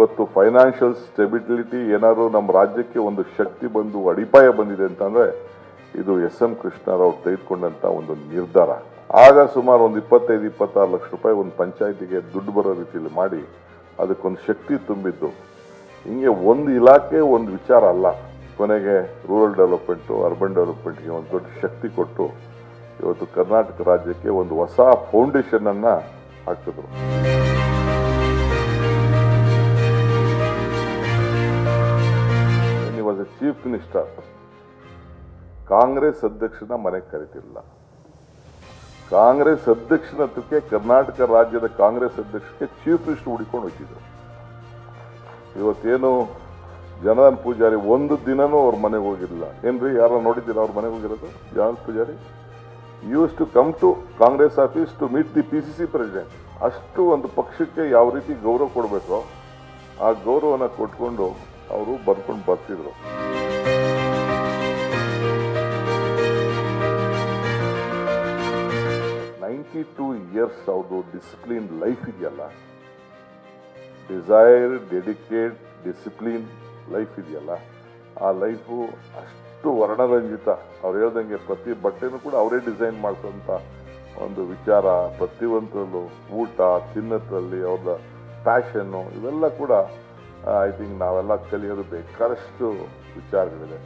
ಇವತ್ತು financial stability ಏನಾದ್ರು ನಮ್ಮ ರಾಜ್ಯಕ್ಕೆ ಒಂದು ಶಕ್ತಿ ಬಂದು ಅಡಿಪಾಯ ಬಂದಿದೆ ಅಂತಂದ್ರೆ ಇದು ಎಸ್.ಎಂ. ಕೃಷ್ಣರಾವ್ ತೆಗೆದುಕೊಂಡಂತ ಒಂದು ನಿರ್ಧಾರ. ಆಗ ಸುಮಾರು ಒಂದು 25-26 ಲಕ್ಷ ರೂಪಾಯಿ ಒಂದು ಪಂಚಾಯತಿಗೆ ದುಡ್ಡು ಬರೋ ರೀತಿಯಲ್ಲಿ ಮಾಡಿ ಅದಕ್ಕೊಂದು ಶಕ್ತಿ ತುಂಬಿದ್ದು. ಹಿಂಗೆ ಒಂದು ಇಲಾಖೆ ಒಂದು ವಿಚಾರ ಅಲ್ಲ, ಕೊನೆಗೆ ರೂರಲ್ ಡೆವಲಪ್ಮೆಂಟು ಅರ್ಬನ್ ಡೆವಲಪ್ಮೆಂಟ್ಗೆ ಒಂದು ದೊಡ್ಡ ಶಕ್ತಿ ಕೊಟ್ಟು ಇವತ್ತು ಕರ್ನಾಟಕ ರಾಜ್ಯಕ್ಕೆ ಒಂದು ಹೊಸ ಫೌಂಡೇಶನ್ ಅನ್ನ ಹಾಕಿದ್ರು. Was a chief minister. Congress ಅಧ್ಯಕ್ಷನ ಮನೆಗೆ ಕರೀತಿರಲಿಲ್ಲ. ಕಾಂಗ್ರೆಸ್ ಅಧ್ಯಕ್ಷನ ಹತ್ರಕ್ಕೆ ಕರ್ನಾಟಕ ರಾಜ್ಯದ ಕಾಂಗ್ರೆಸ್ ಅಧ್ಯಕ್ಷಕ್ಕೆ ಚೀಫ್ ಮಿನಿಸ್ಟರ್ ಹುಡುಕೊಂಡು ಹೋಗ್ತಿದ್ರು. ಇವತ್ತೇನು ಜನಾರ್ದನ್ ಪೂಜಾರಿ ಒಂದು ದಿನನೂ ಅವ್ರ ಮನೆಗೆ ಹೋಗಿರಲಿಲ್ಲ. ಏನ್ರಿ ಯಾರು ನೋಡಿದ್ದೀರಾ ಅವ್ರ ಮನೆಗೆ ಹೋಗಿರೋದು? Janardhan Poojary use to come to Congress office to meet the PCC president. ಅಷ್ಟು ಒಂದು ಪಕ್ಷಕ್ಕೆ ಯಾವ ರೀತಿ ಗೌರವ ಕೊಡಬೇಕೋ ಆ ಗೌರವನ ಕೊಟ್ಕೊಂಡು ಅವರು ಬರ್ಕೊಂಡು ಬರ್ತಿದ್ರು. 92 years ಅವ್ರದ್ದು ಡಿಸಿಪ್ಲಿನ್ ಲೈಫ್ ಇದೆಯಲ್ಲ, ಡಿಸೈರ್, ಡೆಡಿಕೇಟ್, ಡಿಸಿಪ್ಲಿನ್ ಲೈಫ್ ಇದೆಯಲ್ಲ, ಆ ಲೈಫು ಅಷ್ಟು ವರ್ಣರಂಜಿತ. ಅವ್ರು ಹೇಳ್ದಂಗೆ ಪ್ರತಿ ಬಟ್ಟೆನೂ ಕೂಡ ಅವರೇ ಡಿಸೈನ್ ಮಾಡಿಸೋಂಥ ಒಂದು ವಿಚಾರ, ಪ್ರತಿಯೊಂದರಲ್ಲೂ ಊಟ ತಿನ್ನೋದ್ರಲ್ಲಿ ಅವ್ರ ಪ್ಯಾಷನ್ನು, ಇವೆಲ್ಲ ಕೂಡ ಐ ಥಿಂಕ್ ನಾವೆಲ್ಲ ಕಲಿಯೋದು ಬೇಕಾದಷ್ಟು ವಿಚಾರಗಳಿದೆ.